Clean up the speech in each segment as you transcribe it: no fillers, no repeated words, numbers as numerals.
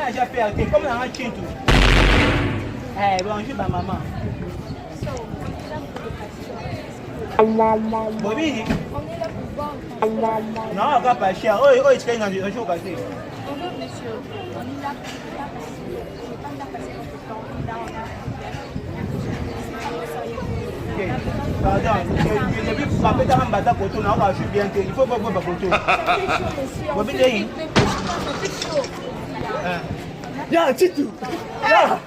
J'ai fait comme dans un chintou. Bonjour ma maman. Bobby. Non, on va pas cher. Oh, tu fais un jour passé. Bonjour monsieur, on est là pardon, j'ai vu frapper dans un bâtard poteau, non, je suis bien, il faut pas voir ma poteau. Bobby, Ya, Chitu. Ya.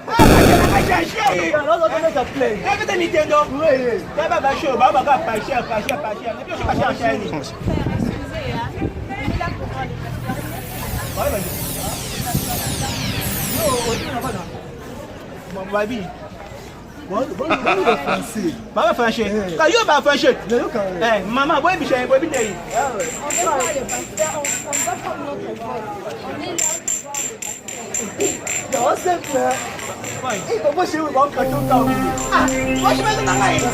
Everything Nintendo. Oui. Baba ba show, baba ka pas cher. Et puis je pas cher cher ni. excusez, hein. On est là pour voir les patients. Mon baby. Bon, français. Baba français. Ka yo ba français. Maman, boy bi dey. On veut voir les patients, on va prendre notre vol. On est là pour voir les patients. Non, c'est clair. Comment je vais voir quand on t'a oublié? Moi je vais dans la ligne.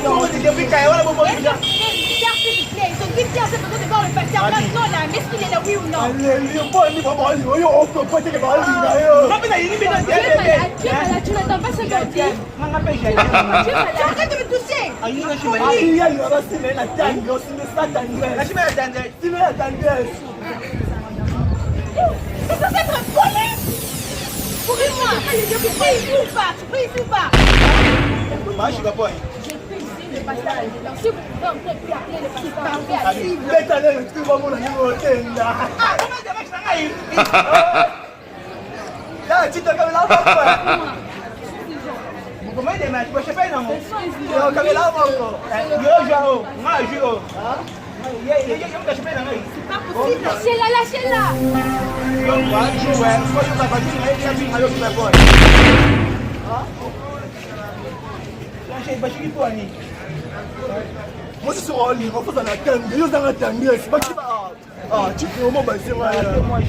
Non, tu depuis kai wala bobo bi. Ils sont qui tient besoin de voir le patient maintenant là, mais est-ce qu'il est là oui ou non? Allez, bon, il va parler. On peut pas te parler. Baba na yini bi na Tu es malade, tu n'entends pas ce qu'on dit? Manga pe j'ai. Tu es malade, arrête de me toucher! Ayi na shi mai. Il y a une race, mais la tangue, c'est le satan. La shi mai attendre. Tu veux attendre? C'est censé être poli! Pourris-moi! Tu pries ici ou pas? Tu pries ici ou pas? Ba shi ba boy. Je prie ici le patient. Donc si vous pouvez entrer puis appeler le patient, Mets ta lèvre, tu vas mon niveau là. Ah, comment ça marche na ngai? Là, tu te comme là, quoi. Comment il marche? Je sais pas non. Yo, comme là, encore. Yo jao, ma jo. Yo ka shi mai na ngai. pas possible. Lâchez-la, lâchez-la! Yo ba jouer, faut yo ka ba jouer, il y a bien ayo super boy. J'ai pas chez toi ni. Moi, je suis en ligne, on fait dans la tangue. Yo, dans la tangue, c'est pas qui va. Ah, tu peux au moins passer, Moi je.